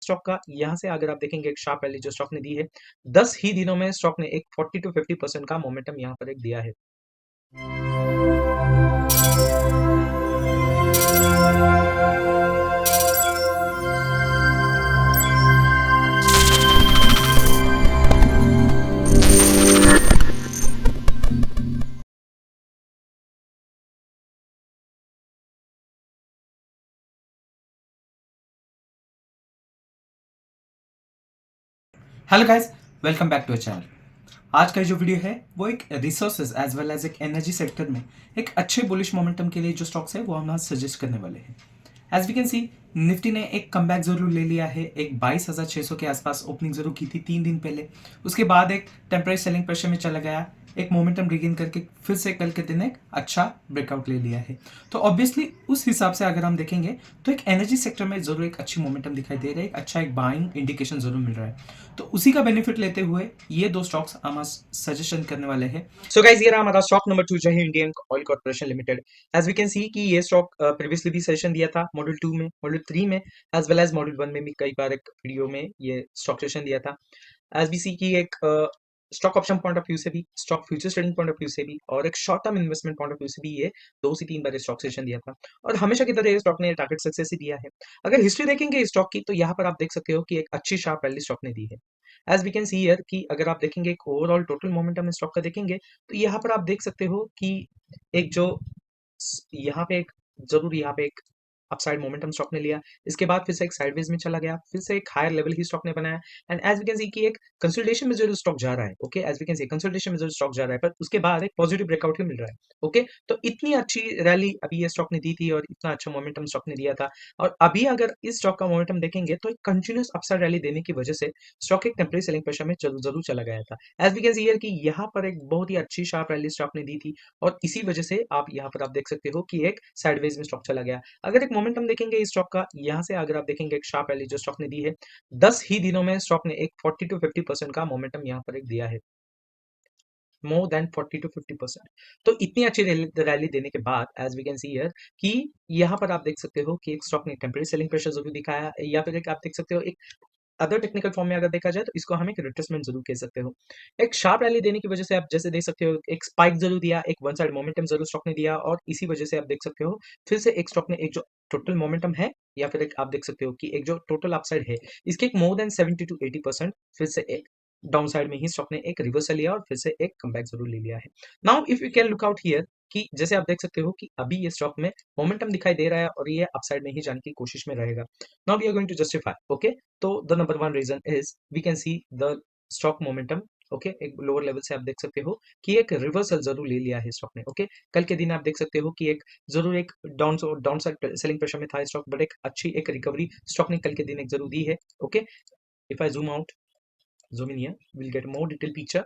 Stock का यहाँ से अगर आप देखेंगे एक शार्प रैली जो स्टॉक ने दी है, 10 ही दिनों में स्टॉक ने एक 40 टू 50% का मोमेंटम यहाँ पर एक दिया है। Hello guys, welcome back to a channel. आज का जो वीडियो है वो एक रिसोर्सेज एज वेल एज एक एनर्जी सेक्टर में एक अच्छे बुलिश मोमेंटम के लिए जो स्टॉक्स है वो हम आज सजेस्ट करने वाले हैं। As we can see, Nifty ने एक कमबैक जरूर ले लिया है। एक 22,600 के आसपास ओपनिंग जरूर की थी 3 दिन पहले। उसके बाद एक टेम्पररी सेलिंग प्रेशर में चला गया, एक मोमेंटम रिगेन करके फिर से कल के दिन एक अच्छा ब्रेकआउट ले लिया है। तो ऑब्वियसली उस हिसाब से अगर हम देखेंगे तो एक एनर्जी सेक्टर में जरूर एक अच्छी मोमेंटम दिखाई दे रहा है, एक अच्छा एक बाइंग इंडिकेशन जरूर मिल रहा है। तो उसी का बेनिफिट लेते हुए ये दो स्टॉक्स हम आज सजेशन करने वाले हैं। सो गाइस, ये रहा हमारा स्टॉक नंबर 2 जो है Indian Oil Corporation Limited. As we can see कि ये स्टॉक प्रीवियसली भी सेशन दिया था मॉड्यूल 2 में, मॉड्यूल 3 में, एज वेल एज मॉड्यूल 1 में भी कई बार एक वीडियो में ये स्टॉक सेशन दिया था। एज वी सी की एक stock option point of view से भी, stock futures trading point of view से भी और एक short term investment point of view से भी ये 2 से 3 बार स्टॉक सेशन दिया था और हमेशा की तरह ये स्टॉक ने टारगेट सक्सेस ही दिया है। अगर हिस्ट्री देखेंगे स्टॉक की तो यहाँ पर आप देख सकते हो कि एक अच्छी शार्प रैली स्टॉक ने दी है। As we can see here कि अगर आप देखेंगे एक ओवरऑल टोटल मोमेंटम स्टॉक का देखेंगे तो यहाँ पर आप देख सकते हो कि एक जो यहाँ पे एक जरूर यहाँ पे एक अपसाइड मोमेंटम स्टॉक ने लिया, इसके बाद फिर से एक साइडवेज में चला गया, फिर से एक हायर लेवल ही स्टॉक ने बनाया and as we can see कि एक कंसोलिडेशन में जो स्टॉक जा रहा है, okay, as we can see consolidation में जो स्टॉक जा रहा है पर उसके बाद एक पॉजिटिव ब्रेकआउट ही मिल रहा है। ओके, तो इतनी अच्छी रैली अभी ये स्टॉक ने दी थी और इतना अच्छा मोमेंटम स्टॉक ने दिया था और अभी अगर इस स्टॉक का मोमेंटम देखेंगे तो एक कंटिन्यूस अपसाइड रैली देने की वजह से स्टॉक एक टेम्पररी सेलिंग प्रेशर में जरूर जरूर चला गया था। As we can see here कि यहाँ पर एक बहुत ही अच्छी शार्प रैली स्टॉक ने दी थी और इसी वजह से आप यहाँ पर आप देख सकते हो कि एक साइडवेज में स्टॉक चला गया। अगर एक मोमेंटम देखेंगे इस स्टॉक का, यहाँ से अगर आप देखेंगे एक शार्प रैली जो स्टॉक ने दी है, 10 ही दिनों में स्टॉक ने एक 40 टू 50% का मोमेंटम यहाँ पर एक दिया है, मोर देन 40 टू 50%। तो इतनी अच्छी रैली देने के बाद as we can see here कि यहाँ पर आप देख सकते हो कि एक स्टॉक ने टेम्पररी सेलिंग प्रेशर जरूर दिखाया या फिर एक आप देख सकते हो एक अदर टेक्निकल फॉर्म में अगर देखा जाए तो इसको हम एक रिट्रेसमेंट जरूर कह सकते हो। एक शार्प रैली देने की वजह से आप जैसे देख सकते हो एक स्पाइक जरूर दिया, एक वन साइड मोमेंटम जरूर स्टॉक ने दिया और इसी वजह से आप देख सकते हो फिर से एक स्टॉक ने एक जो टोटल मोमेंटम है या फिर एक आप देख सकते हो कि एक जो टोटल अपसाइड है इसके एक मोर देन 70 टू 80% फिर से एक डाउन साइड में ही स्टॉक ने एक रिवर्सल लिया और फिर से एक कमबैक जरूर ले लिया है। Now if you can look out here कि जैसे आप देख सकते हो कि अभी ये स्टॉक में मोमेंटम दिखाई दे रहा है और ये अपसाइड में ही जाने की कोशिश में रहेगा। Now we are going to justify, okay. तो the number one reason is we can see the stock momentum, okay, एक लोअर लेवल से आप देख सकते हो कि एक रिवर्सल जरूर ले लिया है स्टॉक ने। ओके, कल के दिन आप देख सकते हो कि एक जरूर एक डाउन साइड सेलिंग प्रेशर में था स्टॉक बट एक अच्छी एक रिकवरी स्टॉक ने कल के दिन एक जरूर दी है। Okay, if I zoom out, zoom in here, will get more detail picture.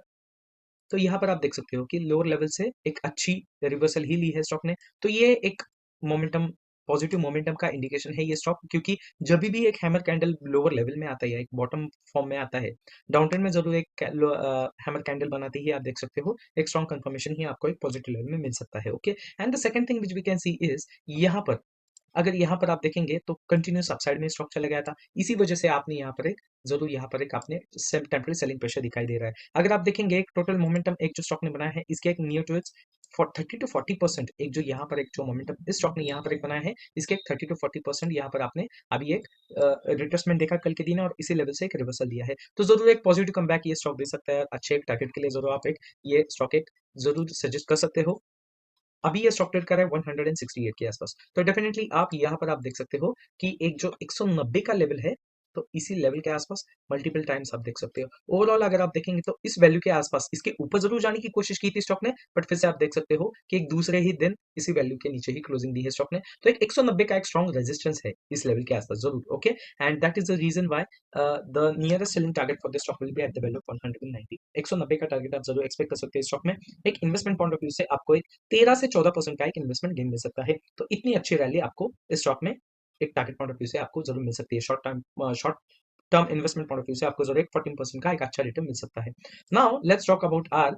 तो यहाँ पर आप देख सकते हो कि लोअर लेवल से एक अच्छी रिवर्सल ही ली है स्टॉक ने। तो ये एक मोमेंटम, पॉजिटिव मोमेंटम का इंडिकेशन है ये स्टॉक, क्योंकि जब भी एक हैमर कैंडल लोअर लेवल में आता है, एक बॉटम फॉर्म में आता है, डाउन ट्रेंड में जरूर एक हैमर कैंडल बनाते ही आप देख सकते हो एक स्ट्रॉन्ग कंफर्मेशन ही आपको एक पॉजिटिव लेवल में मिल सकता है। Okay, and the second thing which we can see is यहाँ पर अगर यहाँ पर आप देखेंगे तो कंटिन्यूस अपसाइड में स्टॉक चला गया था, इसी वजह से आपने यहाँ पर एक जरूर यहाँ पर एक आपने टेम्पररी सेलिंग प्रेशर दिखाई दे रहा है। अगर आप देखेंगे एक टोटल मोमेंटम एक जो स्टॉक ने बनाया है इसके एक नियर टू इट्स 30 टू 40% एक जो यहाँ पर एक जो मोमेंटम इस स्टॉक ने यहाँ पर एक बनाया है इसके एक 30 टू 40% यहाँ पर आपने अभी एक रिट्रेसमेंट देखा कल के दिन और इसी लेवल से एक रिवर्सल दिया है। तो जरूर एक पॉजिटिव कमबैक ये स्टॉक दे सकता है, अच्छे एक टारगेट के लिए जरूर आप एक ये स्टॉक एक जरूर सजेस्ट कर सकते हो। अभी ये स्टॉक ट्रेड कर रहा है 168 के आसपास, तो डेफिनेटली आप यहाँ पर आप देख सकते हो कि एक जो 190 का लेवल है तो इसी लेवल के आसपास मल्टीपल टाइम्स आप देख सकते हो। ओवरऑल अगर आप देखेंगे तो इस वैल्यू के आसपास इसके ऊपर जरूर जाने की कोशिश की थी स्टॉक ने, बट फिर से आप देख सकते हो कि एक दूसरे ही दिन इसी वैल्यू के नीचे ही क्लोजिंग दी है स्टॉक ने। तो एक 190 का एक स्ट्रॉन्ग रेजिस्टेंस है इस लेवल के आसपास जरूर। Okay, and that is the reason why the nearest selling target for this stock will be at the value of 190। 190 का टारगेट आप जरूर एक्सपेक्ट कर सकते हैं स्टॉक में। एक इन्वेस्टमेंट पॉइंट ऑफ व्यू से आपको एक 13 से 14% का एक इन्वेस्टमेंट गेन मिल सकता है। तो इतनी अच्छी रैली आपको इस स्टॉक में एक टारगेट पॉइंट ऑफ व्यू से आपको जरूर मिल सकती है। Short term investment point of view से आपको जरूर एक 14% का एक अच्छा रिटर्न मिल सकता है। Now let's talk about our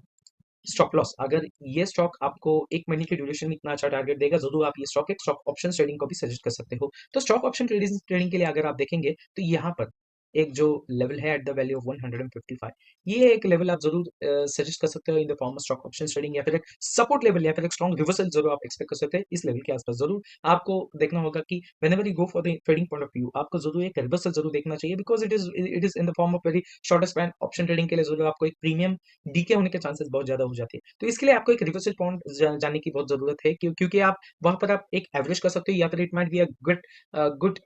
stop loss. अगर ये स्टॉक आपको 1 महीने की ड्यूरेशन में इतना अच्छा टारगेट देगा जरूर आप ये स्टॉक एक स्टॉक ऑप्शन ट्रेडिंग को भी सजेस्ट कर सकते हो। तो स्टॉक ऑप्शन ट्रेडिंग के लिए अगर आप देखेंगे तो यहाँ पर एक जो लेवल है एट द वैल्यू ऑफ 155, ये एक लेवल आप जरूर सजेस्ट कर सकते हो in the form of stock option trading, या फिर एक सपोर्ट लेवल या फिर एक स्ट्रॉन्ग रिवर्सल जरूर आप एक्सपेक्ट कर सकते हैं इस लेवल के आसपास। जरूर आपको देखना होगा कि whenever you go for the trading point of view, आपको जरूर एक रिवर्सल जरूर देखना चाहिए, because it is in the form of very short span. Option trading के लिए जरूर आपको एक प्रीमियम डीके होने के चांसेस बहुत ज्यादा हो जाते हैं, तो इसके लिए आपको एक रिवर्सल पॉइंट जाने की बहुत जरूरत है, क्योंकि आप वहां पर आप एक एवरेज कर सकते हो, या फिर it might be a good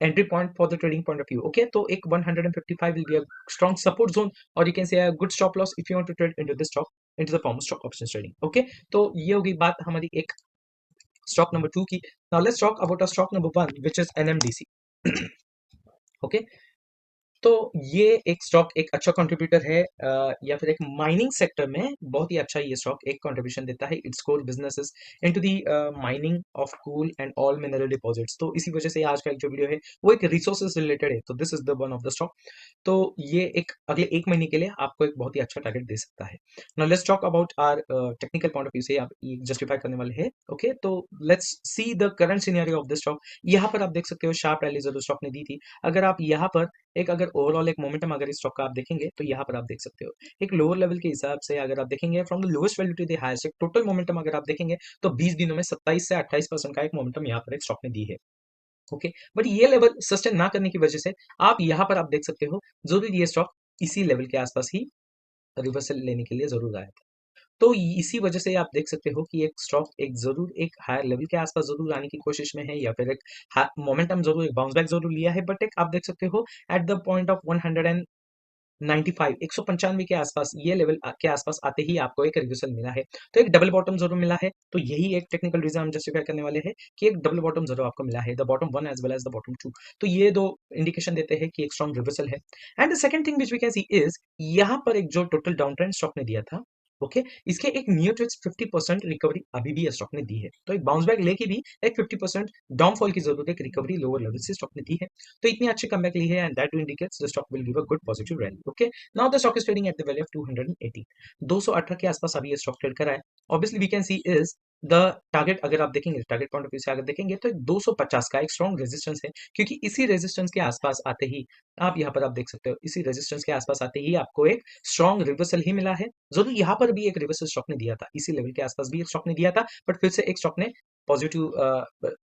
entry point for the trading point of view. Okay, so एक 155 will be a strong support zone, or you can say a good stop loss if you want to trade into this stock, into the form of stock options trading. Okay, तो ये होगी बात हमारी एक stock number 2 की। Now let's talk about a stock number 1 which is NMDC. Okay, तो ये एक स्टॉक एक अच्छा कंट्रीब्यूटर है, या फिर एक माइनिंग सेक्टर में बहुत ही अच्छा ये स्टॉक एक कंट्रीब्यूशन देता है। It's core businesses into the mining of coal and all mineral deposits. तो इसी वजह से आज का एक जो वीडियो है वो एक रिसोर्सेज रिलेटेड है, तो this is the one of the stock. तो ये एक अगले 1 महीने के लिए आपको एक बहुत ही अच्छा टारगेट दे सकता है। Now let's talk about our technical point of view से आप ये जस्टिफाई करने वाले हैं। ओके, तो let's see the current scenario of this stock. यहाँ पर आप देख सकते हो शार्प रैली जो स्टॉक ने दी थी। अगर आप यहाँ पर एक अगर ओवरऑल एक मोमेंटम अगर इस स्टॉक का आप देखेंगे, तो यहाँ पर आप देख सकते हो एक लोअर लेवल के हिसाब से अगर आप देखेंगे from the lowest value to the highest, एक टोटल मोमेंटम अगर आप देखेंगे तो 20 दिनों में 27 से 28% का एक मोमेंटम यहाँ पर एक स्टॉक ने दी है। ओके, बट ये लेवल सस्टेन ना करने की वजह से आप यहाँ पर आप देख सकते हो जरूर ये स्टॉक इसी लेवल के आसपास ही रिवर्सल लेने के लिए जरूर आया था। तो इसी वजह से आप देख सकते हो कि एक स्टॉक एक जरूर एक हायर लेवल के आसपास जरूर आने की कोशिश में है, या फिर एक मोमेंटम जरूर एक बाउंस बैक जरूर लिया है, बट एक आप देख सकते हो एट द पॉइंट ऑफ 195 195 के आसपास ये लेवल के आसपास आते ही आपको एक रिवर्सल मिला है, तो एक डबल बॉटम जरूर मिला है। तो यही एक टेक्निकल रीजन हम जस्टिफाई करने वाले हैं कि एक डबल बॉटम जरूर आपको मिला है, the bottom 1 as well as the bottom 2। तो ये दो इंडिकेशन देते हैं कि एक स्ट्रॉन्ग रिवर्सल है। And the second thing which we can see is यहाँ पर एक जो टोटल डाउन ट्रेंड स्टॉक ने दिया था, ओके, इसके एक नियर टू 50% रिकवरी अभी भी स्टॉक ने दी है। तो एक बाउंस बैक लेके भी एक 50% डाउनफॉल की जरूरत, एक रिकवरी लोअर लेवल से स्टॉक ने दी है। तो इतनी अच्छी कमबैक ली है, and that indicates the stock will give a good positive rally. Okay, now the stock is trading at the value of 218, 218 के आसपास अभी ये स्टॉक ट्रेड कर रहा है। Obviously we can see is the target, अगर आप देखेंगे टारगेट पॉइंट ऑफ व्यू से अगर देखेंगे तो 250 का एक स्ट्रॉन्ग रेजिस्टेंस है, क्योंकि इसी रेजिस्टेंस के आसपास आते ही आप यहाँ पर आप देख सकते हो इसी रेजिस्टेंस के आसपास आते ही आपको एक स्ट्रॉन्ग रिवर्सल ही मिला है। जरूर यहाँ पर भी एक रिवर्सल स्टॉक ने दिया था, इसी लेवल के आसपास भी एक स्टॉक ने दिया था, बट फिर से एक स्टॉक ने पॉजिटिव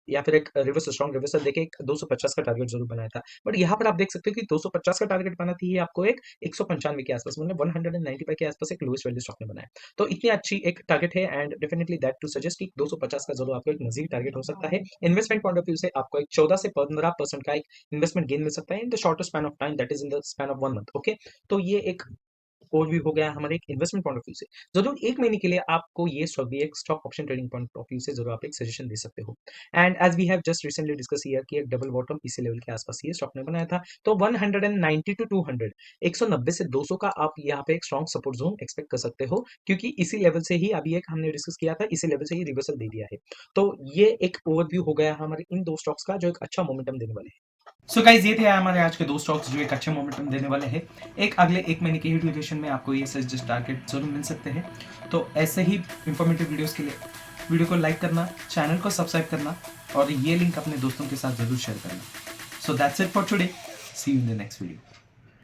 या फिर एक रिवर्सल स्ट्रॉन्ग रिवर्सल देके एक 250 का टारगेट जरूर बनाया था। बट यहाँ पर आप देख सकते हो कि 250 का टारगेट बनाते ही आपको एक 195 के आसपास, मतलब 195 के आसपास एक लोएस्ट वैल्यू स्टॉक ने बनाया। तो इतनी अच्छी एक टारगेट है, and definitely that to suggest कि 250 का जरूर आपको एक नजदीक टारगेट हो सकता है। इन्वेस्टमेंट पॉइंट ऑफ व्यू से आपको एक 14 से 15% का एक इन्वेस्टमेंट गेन मिल सकता है in the shorter span of time, that is in the span of 1 month. Okay, तो ये एक ओवरव्यू हो गया हमारे एक इन्वेस्टमेंट पॉइंट ऑफ व्यू से। जरूर 1 महीने के लिए आपको ये स्टॉक भी एक stock option trading point of view से जरूर आप एक सजेशन दे सकते हो। And as we have just recently discuss here कि एक डबल बॉटम इसी लेवल के आसपास ये स्टॉक ने बनाया था, तो 190 टू 200, 190 से 200 का आप यहाँ पे एक स्ट्रॉन्ग सपोर्ट जोन एक्सपेक्ट कर सकते हो, क्योंकि इसी लेवल से ही अभी एक हमने डिस्कस किया था, इसी लेवल से ही रिवर्सल दे दिया है। तो ये एक ओवरव्यू हो गया हमारे इन दो स्टॉक्स का जो एक अच्छा मोमेंटम देने वाले हैं। सो गाइज, ये थे हमारे आज के दो स्टॉक्स जो एक अच्छे मोमेंटम देने वाले हैं। एक अगले 1 महीने की ही ड्यूरेशन में आपको ये सजेस्ट टारगेट जरूर मिल सकते हैं। तो ऐसे ही इंफॉर्मेटिव वीडियोस के लिए वीडियो को लाइक करना, चैनल को सब्सक्राइब करना, और ये लिंक अपने दोस्तों के साथ जरूर शेयर करना। So that's it for today, see you in the next video.